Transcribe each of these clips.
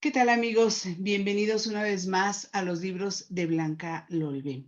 ¿Qué tal, amigos? Bienvenidos una vez más a los libros de Blanca Lolbe.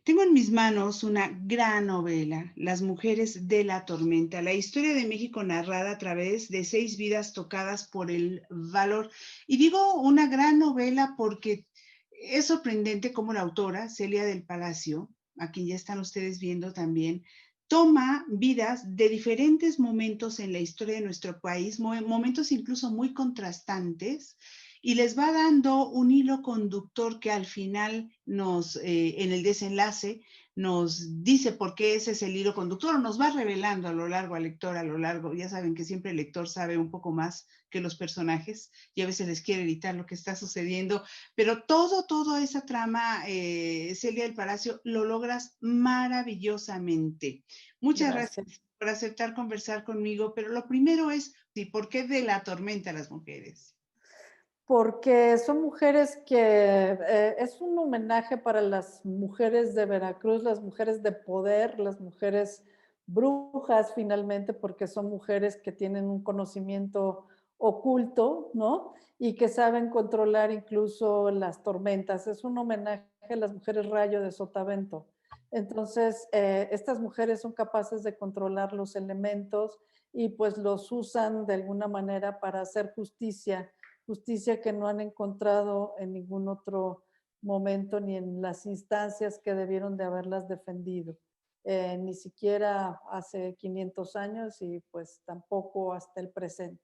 Tengo en mis manos una gran novela, Las mujeres de la tormenta, la historia de México narrada a través de 6 vidas tocadas por el valor. Y digo una gran novela porque es sorprendente cómo la autora, Celia del Palacio, a quien ya están ustedes viendo también, toma vidas de diferentes momentos en la historia de nuestro país, momentos incluso muy contrastantes, y les va dando un hilo conductor que al final en el desenlace, nos dice por qué ese es el hilo conductor, o nos va revelando a lo largo al lector, a lo largo. Ya saben que siempre el lector sabe un poco más que los personajes y a veces les quiere evitar lo que está sucediendo, pero toda esa trama, Celia del Palacio, lo logras maravillosamente. Muchas Gracias. gracias por aceptar conversar conmigo, pero lo primero es, sí, ¿por qué de la tormenta a las mujeres? Porque son mujeres que es un homenaje para las mujeres de Veracruz, las mujeres de poder, las mujeres brujas finalmente, porque son mujeres que tienen un conocimiento oculto, ¿no? Y que saben controlar incluso las tormentas. Es un homenaje a las mujeres rayo de Sotavento. Entonces, estas mujeres son capaces de controlar los elementos y pues los usan de alguna manera para hacer justicia que no han encontrado en ningún otro momento ni en las instancias que debieron de haberlas defendido. Ni siquiera hace 500 años y pues tampoco hasta el presente.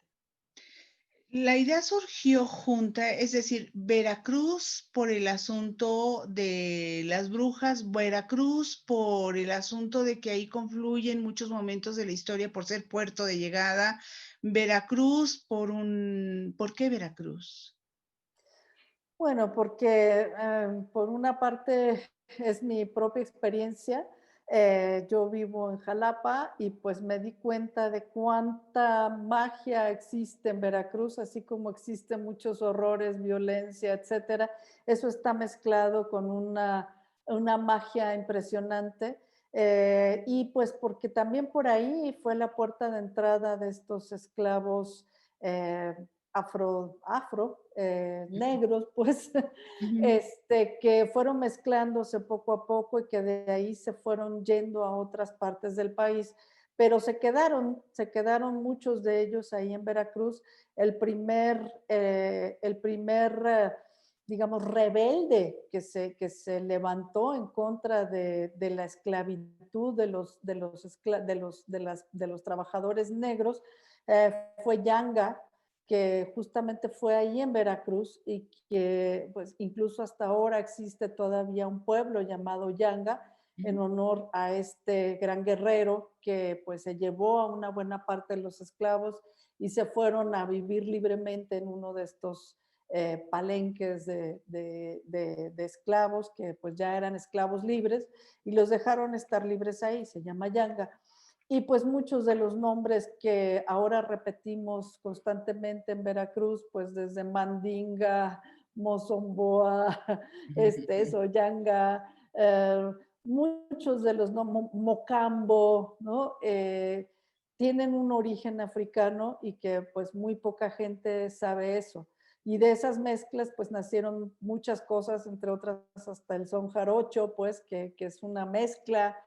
La idea surgió junta, es decir, Veracruz por el asunto de las brujas, Veracruz por el asunto de que ahí confluyen muchos momentos de la historia por ser puerto de llegada, Veracruz ¿por qué Veracruz? Bueno, porque por una parte es mi propia experiencia. Yo vivo en Jalapa y pues me di cuenta de cuánta magia existe en Veracruz, así como existen muchos horrores, violencia, etcétera. Eso está mezclado con una magia impresionante. Y pues porque también por ahí fue la puerta de entrada de estos esclavos eh, negros, pues, Ujú. que fueron mezclándose poco a poco y que de ahí se fueron yendo a otras partes del país, pero se quedaron muchos de ellos ahí en Veracruz. El primer digamos, rebelde que se levantó en contra de la esclavitud de los trabajadores negros fue Yanga, que justamente fue ahí en Veracruz y que pues incluso hasta ahora existe todavía un pueblo llamado Yanga en honor a este gran guerrero que pues se llevó a una buena parte de los esclavos y se fueron a vivir libremente en uno de estos palenques de esclavos que pues ya eran esclavos libres y los dejaron estar libres ahí, se llama Yanga. Y pues muchos de los nombres que ahora repetimos constantemente en Veracruz, pues desde Mandinga, Mozomboa, Soyanga, muchos de los nombres, Mocambo, ¿no? Tienen un origen africano y que pues muy poca gente sabe eso. Y de esas mezclas pues nacieron muchas cosas, entre otras hasta el son jarocho, pues que es una mezcla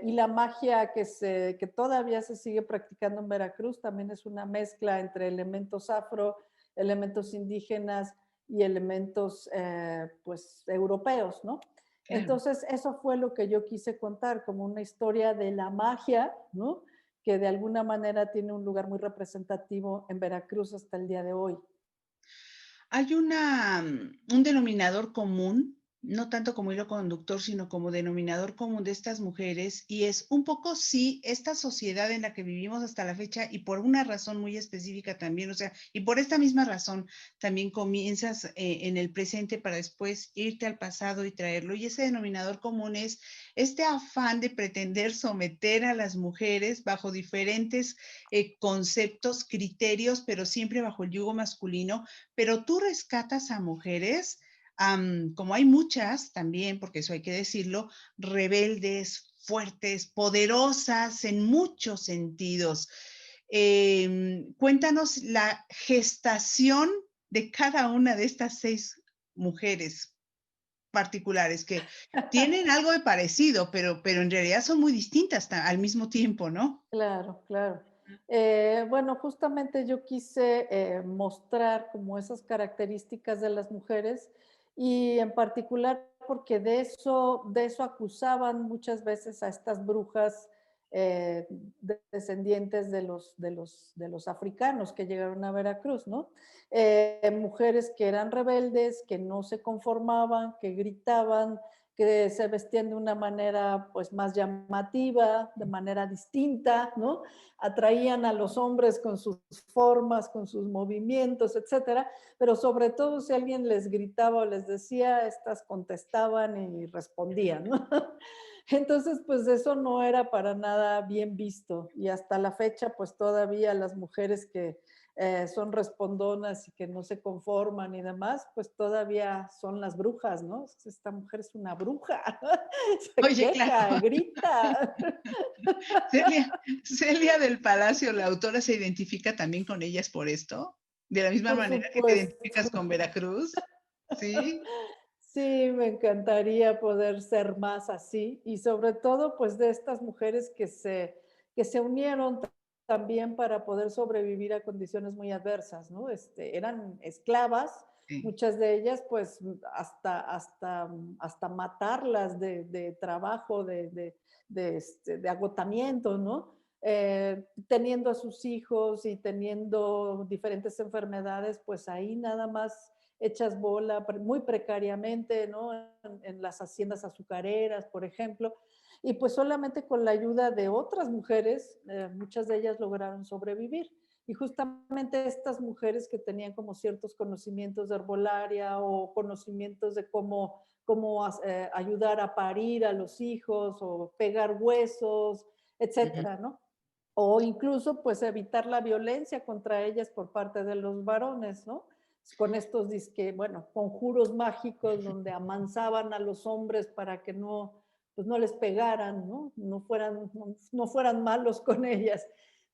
y la magia que todavía se sigue practicando en Veracruz también es una mezcla entre elementos afro, elementos indígenas y elementos pues europeos, ¿no? Claro. Entonces, eso fue lo que yo quise contar, como una historia de la magia, ¿no? Que de alguna manera tiene un lugar muy representativo en Veracruz hasta el día de hoy. Hay un denominador común, no tanto como hilo conductor, sino como denominador común de estas mujeres, y es un poco, sí, esta sociedad en la que vivimos hasta la fecha, y por una razón muy específica también, o sea, y por esta misma razón también comienzas en el presente para después irte al pasado y traerlo, y ese denominador común es este afán de pretender someter a las mujeres bajo diferentes conceptos, criterios, pero siempre bajo el yugo masculino, pero tú rescatas a mujeres, como hay muchas también, porque eso hay que decirlo, rebeldes, fuertes, poderosas en muchos sentidos. Cuéntanos la gestación de cada una de estas 6 mujeres particulares que tienen algo de parecido, pero en realidad son muy distintas al mismo tiempo, ¿no? Claro, claro. Bueno, justamente yo quise mostrar como esas características de las mujeres y en particular porque de eso acusaban muchas veces a estas brujas descendientes de los africanos que llegaron a Veracruz, ¿no? Mujeres que eran rebeldes, que no se conformaban, que gritaban, que se vestían de una manera pues más llamativa, de manera distinta, ¿no? Atraían a los hombres con sus formas, con sus movimientos, etcétera, pero sobre todo si alguien les gritaba o les decía, estas contestaban y respondían, ¿no? Entonces, pues eso no era para nada bien visto y hasta la fecha, pues todavía las mujeres que son respondonas y que no se conforman y demás, pues todavía son las brujas, ¿no? Esta mujer es una bruja, se Oye, claro. queja, grita. Celia del Palacio, la autora, ¿se identifica también con ellas por esto? ¿De la misma Por manera que te supuesto. identificas con Veracruz? ¿Sí? Sí, me encantaría poder ser más así y sobre todo pues de estas mujeres que se unieron también para poder sobrevivir a condiciones muy adversas, ¿no? Eran esclavas, Sí. muchas de ellas pues hasta matarlas de trabajo, de agotamiento, ¿no? Teniendo a sus hijos y teniendo diferentes enfermedades, pues ahí nada más hechas bola muy precariamente, ¿no? En las haciendas azucareras, por ejemplo, y pues solamente con la ayuda de otras mujeres, muchas de ellas lograron sobrevivir. Y justamente estas mujeres que tenían como ciertos conocimientos de herbolaria o conocimientos de cómo ayudar a parir a los hijos o pegar huesos, Ujú. etcétera, ¿no? O incluso pues evitar la violencia contra ellas por parte de los varones, ¿no? Con estos disque, bueno, conjuros mágicos donde amansaban a los hombres para que no, pues no les pegaran, ¿no? No fueran malos con ellas.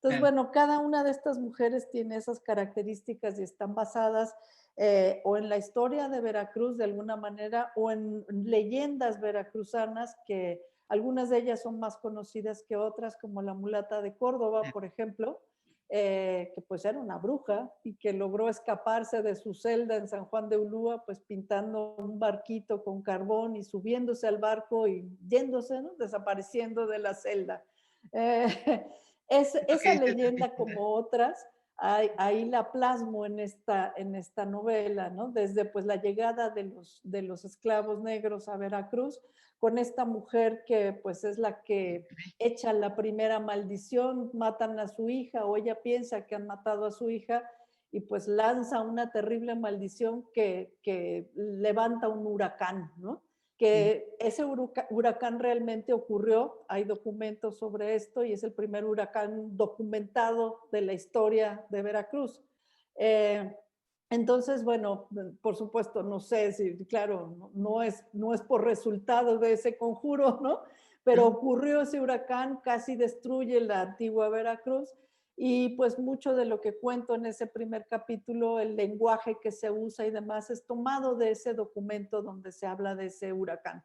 Entonces, Claro. bueno, cada una de estas mujeres tiene esas características y están basadas o en la historia de Veracruz de alguna manera o en leyendas veracruzanas que algunas de ellas son más conocidas que otras, como la mulata de Córdoba, por ejemplo, que pues era una bruja y que logró escaparse de su celda en San Juan de Ulúa, pues pintando un barquito con carbón y subiéndose al barco y yéndose, ¿no? Desapareciendo de la celda. Eh, Es lo que esa dice la leyenda, leyenda. como otras, ahí la plasmo en esta novela, ¿no? Desde pues la llegada de los esclavos negros a Veracruz, con esta mujer que pues es la que echa la primera maldición, matan a su hija o ella piensa que han matado a su hija y pues lanza una terrible maldición que levanta un huracán, ¿no? Sí. Que ese huracán realmente ocurrió, hay documentos sobre esto y es el primer huracán documentado de la historia de Veracruz. Eh, entonces, bueno, por supuesto, no sé si, claro, no es por resultado de ese conjuro, ¿no? Pero ¿No? ocurrió ese huracán, casi destruye la antigua Veracruz y pues mucho de lo que cuento en ese primer capítulo, el lenguaje que se usa y demás, es tomado de ese documento donde se habla de ese huracán.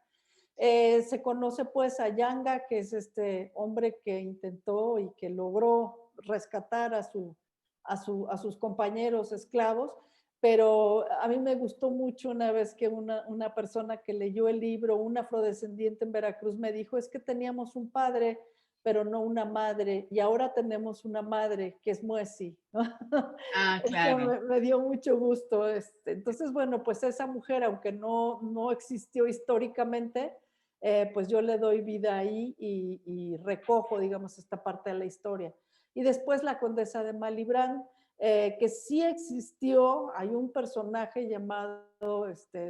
Se conoce pues a Yanga, que es este hombre que intentó y que logró rescatar a sus compañeros esclavos, pero a mí me gustó mucho una vez que una persona que leyó el libro, un afrodescendiente en Veracruz, me dijo, es que teníamos un padre, pero no una madre, y ahora tenemos una madre que es Muesi. Ah, Eso claro. me dio mucho gusto. Entonces, bueno, pues esa mujer, aunque no existió históricamente, pues yo le doy vida ahí y recojo, digamos, esta parte de la historia. Y después la condesa de Malibran, que sí existió, hay un personaje llamado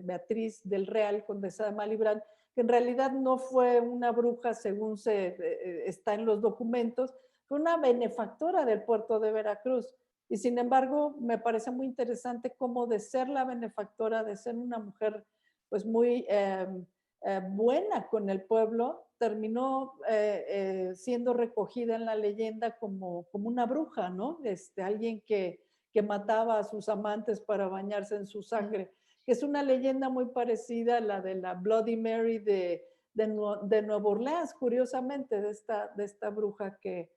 Beatriz del Real, condesa de Malibran, que en realidad no fue una bruja según está en los documentos, fue una benefactora del puerto de Veracruz. Y sin embargo, me parece muy interesante cómo de ser la benefactora, de ser una mujer pues muy buena con el pueblo, terminó siendo recogida en la leyenda como una bruja, ¿no? Alguien que mataba a sus amantes para bañarse en su sangre, que es una leyenda muy parecida a la de la Bloody Mary de Nueva Orleans, curiosamente, de esta bruja que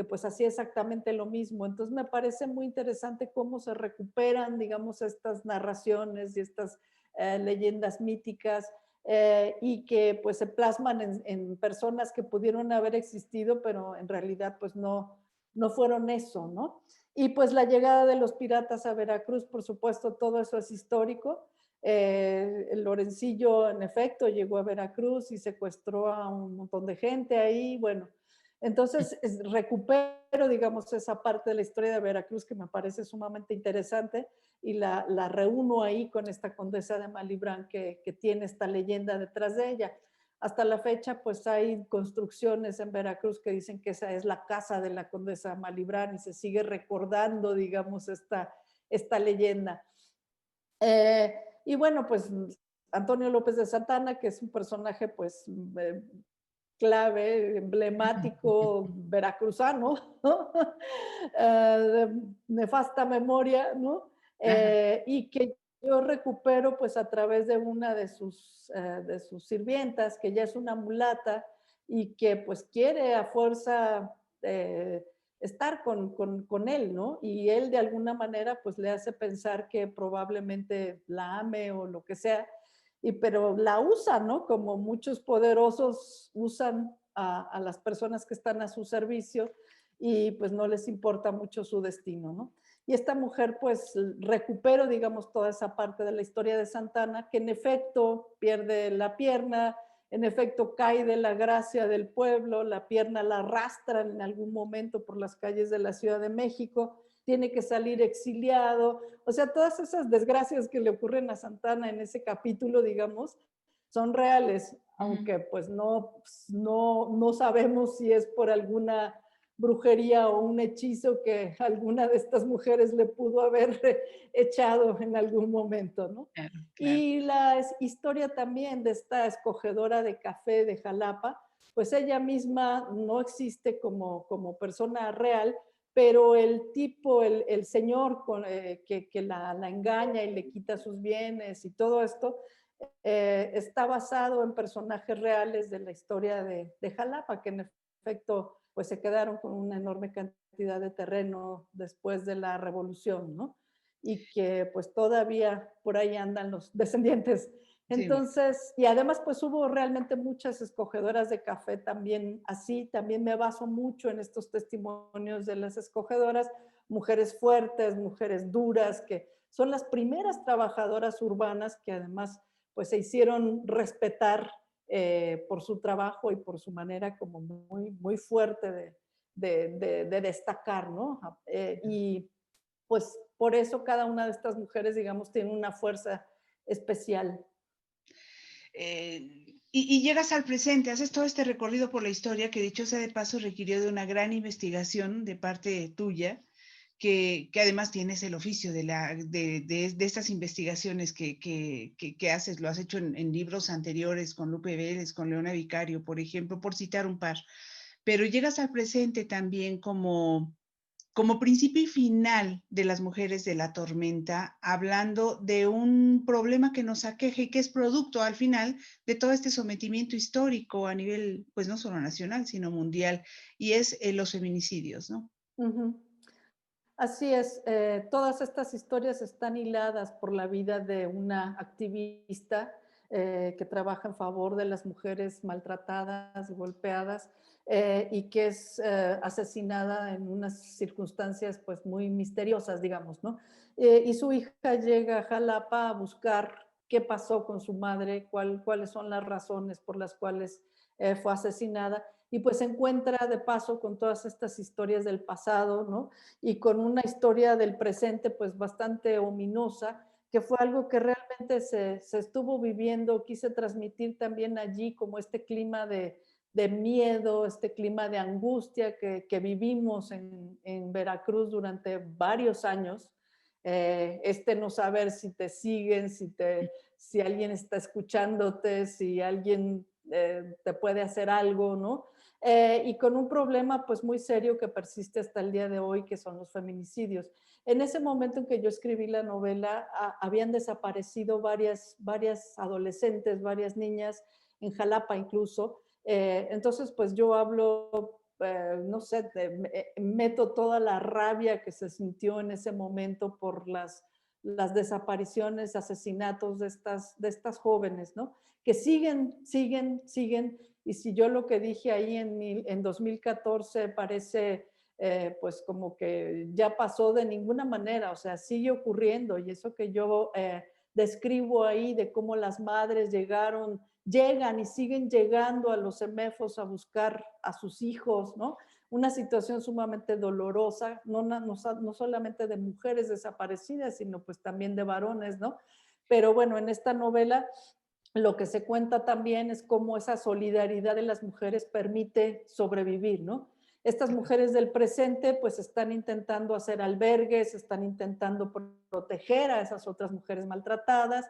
pues hacía exactamente lo mismo. Entonces me parece muy interesante cómo se recuperan, digamos, estas narraciones y estas leyendas míticas y que pues se plasman en personas que pudieron haber existido, pero en realidad pues no fueron eso, ¿no? Y pues la llegada de los piratas a Veracruz, por supuesto, todo eso es histórico. El Lorencillo, en efecto, llegó a Veracruz y secuestró a un montón de gente ahí. Bueno, entonces recupero, digamos, esa parte de la historia de Veracruz que me parece sumamente interesante y la reúno ahí con esta condesa de Malibran que tiene esta leyenda detrás de ella. Hasta la fecha, pues hay construcciones en Veracruz que dicen que esa es la casa de la condesa Malibran y se sigue recordando, digamos, esta leyenda. Y bueno, pues Antonio López de Santana, que es un personaje pues clave, emblemático, veracruzano, ¿no? De nefasta memoria, ¿no? Y que yo recupero pues a través de una de sus sirvientas, que ya es una mulata y que pues quiere a fuerza estar con él, ¿no? Y él de alguna manera pues le hace pensar que probablemente la ame o lo que sea, pero la usa, ¿no? Como muchos poderosos usan a las personas que están a su servicio y pues no les importa mucho su destino, ¿no? Y esta mujer pues recupero, digamos, toda esa parte de la historia de Santana, que en efecto pierde la pierna, en efecto cae de la gracia del pueblo, la pierna la arrastran en algún momento por las calles de la Ciudad de México, tiene que salir exiliado, o sea, todas esas desgracias que le ocurren a Santana en ese capítulo, digamos, son reales, aunque pues no sabemos si es por alguna brujería o un hechizo que alguna de estas mujeres le pudo haber echado en algún momento, ¿no? Claro, claro. Y la historia también de esta escogedora de café de Jalapa, pues ella misma no existe como persona real, pero el tipo, el señor que la engaña y le quita sus bienes y todo esto, está basado en personajes reales de la historia de Jalapa, que en efecto pues se quedaron con una enorme cantidad de terreno después de la revolución, ¿no? Y que pues todavía por ahí andan los descendientes. Sí, bueno. Entonces, y además pues hubo realmente muchas escogedoras de café también así, también me baso mucho en estos testimonios de las escogedoras, mujeres fuertes, mujeres duras, que son las primeras trabajadoras urbanas que además pues se hicieron respetar por su trabajo y por su manera como muy fuerte de destacar, ¿no? Y pues por eso cada una de estas mujeres, digamos, tiene una fuerza especial. Y llegas al presente, haces todo este recorrido por la historia que dicho sea de paso requirió de una gran investigación de parte tuya, que además tienes el oficio de estas investigaciones que haces, lo has hecho en libros anteriores con Lupe Vélez, con Leona Vicario, por ejemplo, por citar un par, pero llegas al presente también como principio y final de las mujeres de la tormenta, hablando de un problema que nos aqueja y que es producto al final de todo este sometimiento histórico a nivel, pues no solo nacional, sino mundial, y es los feminicidios, ¿no? Ujú. Así es, todas estas historias están hiladas por la vida de una activista que trabaja en favor de las mujeres maltratadas, golpeadas y que es asesinada en unas circunstancias pues muy misteriosas, digamos, ¿no? Y su hija llega a Jalapa a buscar qué pasó con su madre, cuáles son las razones por las cuales fue asesinada y pues se encuentra de paso con todas estas historias del pasado, ¿no? Y con una historia del presente pues bastante ominosa, que fue algo que realmente se estuvo viviendo, quise transmitir también allí como este clima de miedo, este clima de angustia que vivimos en Veracruz durante varios años, este no saber si te siguen, si alguien está escuchándote, si alguien te puede hacer algo, ¿no? y con un problema pues muy serio que persiste hasta el día de hoy, que son los feminicidios. En ese momento en que yo escribí la novela, habían desaparecido varias adolescentes, varias niñas, en Jalapa incluso. Entonces, pues yo hablo, no sé, meto toda la rabia que se sintió en ese momento por las desapariciones, asesinatos de estas jóvenes, ¿no? Que siguen, y si yo lo que dije ahí en 2014 parece pues como que ya pasó de ninguna manera, o sea, sigue ocurriendo y eso que yo describo ahí de cómo las madres llegan y siguen llegando a los CEMEFOS a buscar a sus hijos, ¿no? Una situación sumamente dolorosa, no solamente de mujeres desaparecidas, sino pues también de varones, ¿no? Pero bueno, en esta novela lo que se cuenta también es cómo esa solidaridad de las mujeres permite sobrevivir, ¿no? Estas mujeres del presente pues están intentando hacer albergues, están intentando proteger a esas otras mujeres maltratadas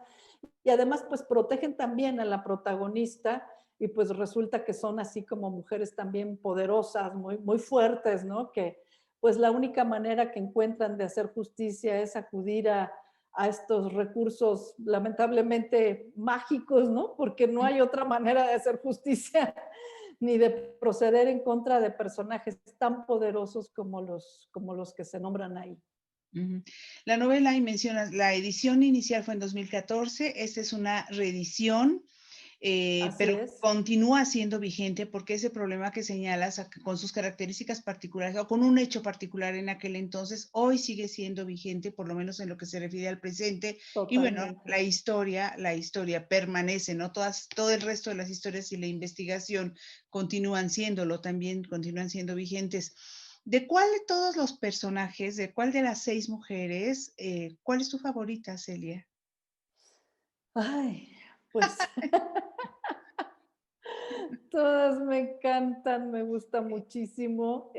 y además pues protegen también a la protagonista y pues resulta que son así como mujeres también poderosas, muy fuertes, ¿no? Que pues la única manera que encuentran de hacer justicia es acudir a estos recursos lamentablemente mágicos, ¿no? Porque no hay otra manera de hacer justicia ni de proceder en contra de personajes tan poderosos como los que se nombran ahí. Ujú. La novela, y mencionas, la edición inicial fue en 2014, esta es una reedición, Así pero es. continúa siendo vigente porque ese problema que señalas con sus características particulares o con un hecho particular en aquel entonces, hoy sigue siendo vigente, por lo menos en lo que se refiere al presente. Y bueno, Totalmente. la historia permanece, ¿no? Todo el resto de las historias y la investigación continúan siéndolo, también continúan siendo vigentes. ¿De cuál de todos los personajes, de cuál de las 6 mujeres, cuál es tu favorita, Celia? Ay, pues todas me encantan, me gusta muchísimo.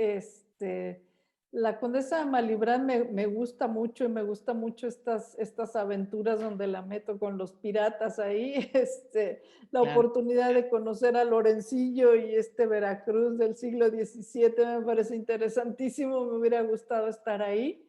La Condesa de Malibrán me gusta mucho y me gusta mucho estas aventuras donde la meto con los piratas ahí. La Claro. oportunidad de conocer a Lorencillo y este Veracruz del siglo XVII me parece interesantísimo, me hubiera gustado estar ahí.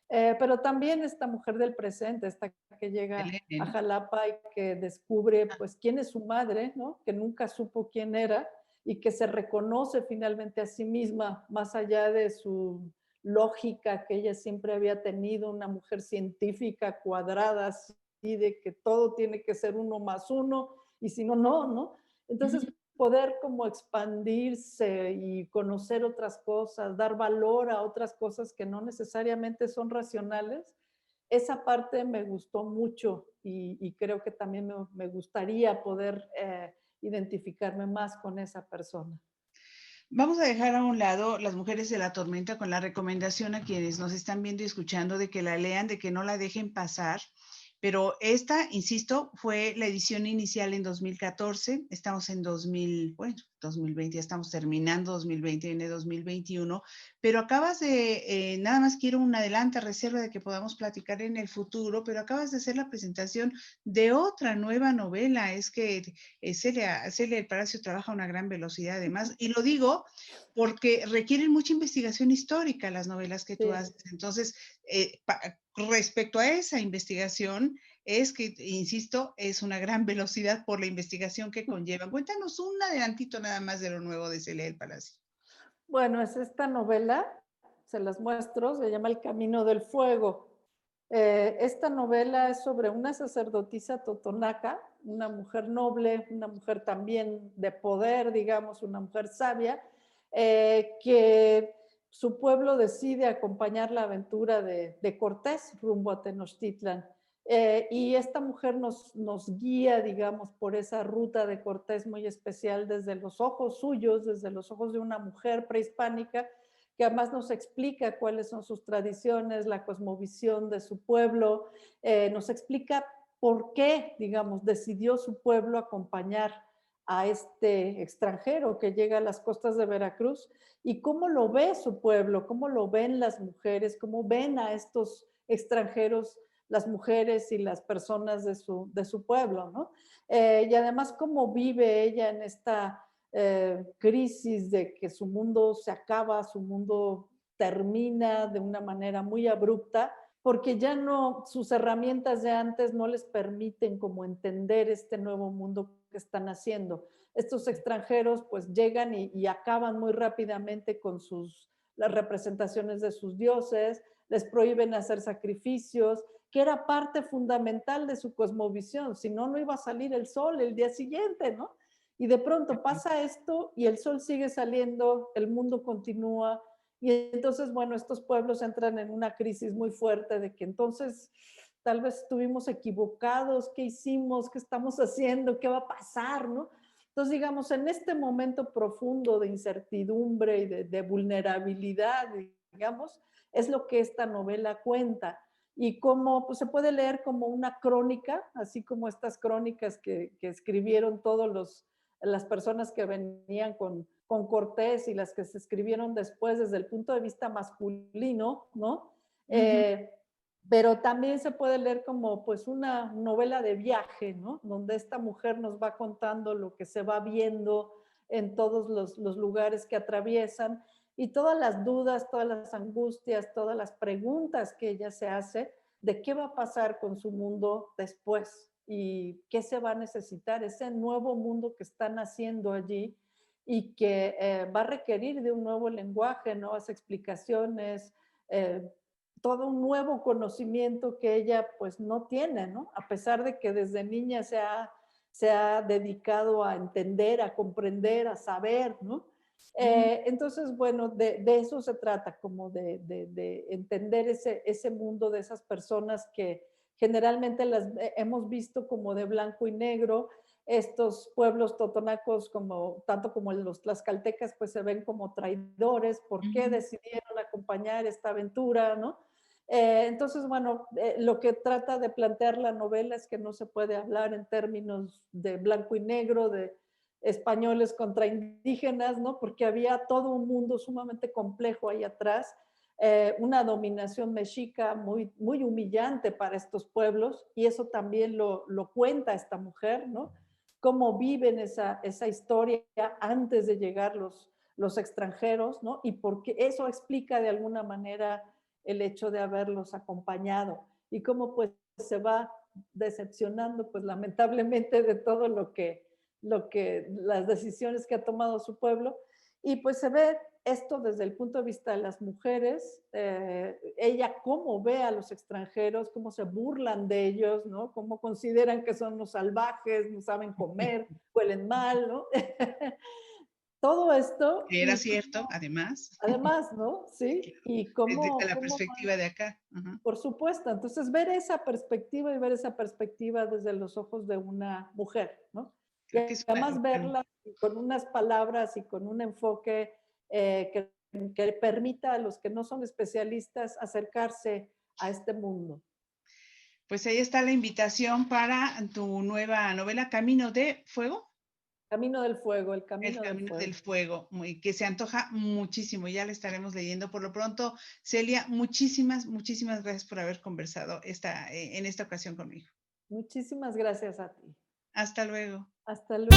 Pero también esta mujer del presente, esta que llega Selene, a ¿no? Jalapa y que descubre pues quién es su madre, ¿no? Que nunca supo quién era y que se reconoce finalmente a sí misma, más allá de su lógica que ella siempre había tenido, una mujer científica cuadrada, así de que todo tiene que ser uno más uno y si no, no, ¿no? Entonces Ujú. poder como expandirse y conocer otras cosas, dar valor a otras cosas que no necesariamente son racionales, esa parte me gustó mucho y creo que también me gustaría poder identificarme más con esa persona. Vamos a dejar a un lado Las mujeres de la tormenta con la recomendación a quienes nos están viendo y escuchando de que la lean, de que no la dejen pasar. Pero esta, insisto, fue la edición inicial en 2014. Estamos en 2000, bueno, 2020, ya estamos terminando 2020, viene 2021. Pero acabas de, nada más quiero un adelanto, a reserva de que podamos platicar en el futuro, pero acabas de hacer la presentación de otra nueva novela. Es que Celia del Palacio trabaja a una gran velocidad además, y lo digo porque requieren mucha investigación histórica las novelas que tú Sí. haces. Entonces, respecto a esa investigación, es que, insisto, es una gran velocidad por la investigación que conlleva. Cuéntanos un adelantito nada más de lo nuevo de Celia del Palacio. Bueno, es esta novela, se las muestro, se llama El Camino del Fuego. Esta novela es sobre una sacerdotisa totonaca, una mujer noble, una mujer también de poder, digamos, una mujer sabia, que su pueblo decide acompañar la aventura de Cortés rumbo a Tenochtitlan. Y esta mujer nos guía, digamos, por esa ruta de Cortés muy especial desde los ojos suyos, desde los ojos de una mujer prehispánica, que además nos explica cuáles son sus tradiciones, la cosmovisión de su pueblo, nos explica por qué, digamos, decidió su pueblo acompañar a este extranjero que llega a las costas de Veracruz y cómo lo ve su pueblo, cómo lo ven las mujeres, cómo ven a estos extranjeros las mujeres y las personas de su pueblo, ¿no? Y además cómo vive ella en esta crisis de que su mundo se acaba, su mundo termina de una manera muy abrupta, porque ya no, sus herramientas de antes no les permiten como entender este nuevo mundo que están haciendo. Estos extranjeros pues llegan y acaban muy rápidamente con las representaciones de sus dioses, les prohíben hacer sacrificios, que era parte fundamental de su cosmovisión, si no, no iba a salir el sol el día siguiente, ¿no? Y de pronto pasa esto y el sol sigue saliendo, el mundo continúa, y entonces, bueno, estos pueblos entran en una crisis muy fuerte de que entonces tal vez estuvimos equivocados, ¿qué hicimos? ¿Qué estamos haciendo? ¿Qué va a pasar? ¿No? Entonces, digamos, en este momento profundo de incertidumbre y de vulnerabilidad, digamos, es lo que esta novela cuenta. Y como pues, se puede leer como una crónica, así como estas crónicas que escribieron todos las personas que venían con Cortés y las que se escribieron después desde el punto de vista masculino, ¿no? Pero también se puede leer como pues una novela de viaje, ¿no? Donde esta mujer nos va contando lo que se va viendo en todos los lugares que atraviesan y todas las dudas, todas las angustias, todas las preguntas que ella se hace de qué va a pasar con su mundo después y qué se va a necesitar, ese nuevo mundo que están haciendo allí y que va a requerir de un nuevo lenguaje, nuevas explicaciones, todo un nuevo conocimiento que ella pues no tiene, ¿no? A pesar de que desde niña se ha dedicado a entender, a comprender, a saber, ¿no? Entonces, bueno, de eso se trata, como de entender ese mundo de esas personas que generalmente las hemos visto como de blanco y negro. Estos pueblos totonacos, como, tanto como los tlaxcaltecas, pues se ven como traidores. ¿Por qué decidieron acompañar esta aventura, no? Entonces, bueno, lo que trata de plantear la novela es que no se puede hablar en términos de blanco y negro, de españoles contra indígenas, ¿no? Porque había todo un mundo sumamente complejo ahí atrás, una dominación mexica muy, muy humillante para estos pueblos, y eso también lo cuenta esta mujer, ¿no? Cómo viven esa historia antes de llegar los extranjeros, ¿no? Y porque eso explica de alguna manera el hecho de haberlos acompañado y cómo pues se va decepcionando pues lamentablemente de todo lo que las decisiones que ha tomado su pueblo, y pues se ve esto desde el punto de vista de las mujeres, ella cómo ve a los extranjeros, cómo se burlan de ellos, ¿no? Cómo consideran que son unos salvajes, no saben comer, huelen mal, ¿no? Todo esto. Que era cierto, además. Además, ¿no? Sí, y Desde la perspectiva de acá. Por supuesto, entonces ver esa perspectiva y ver esa perspectiva desde los ojos de una mujer, ¿no? Y Creo que es además verla con unas palabras y con un enfoque que permita a los que no son especialistas acercarse a este mundo. Pues ahí está la invitación para tu nueva novela, Camino de Fuego. Camino del Fuego, el Camino del Fuego, que se antoja muchísimo, ya la estaremos leyendo. Por lo pronto, Celia, muchísimas gracias por haber conversado en esta ocasión conmigo. Muchísimas gracias a ti. Hasta luego. Hasta luego.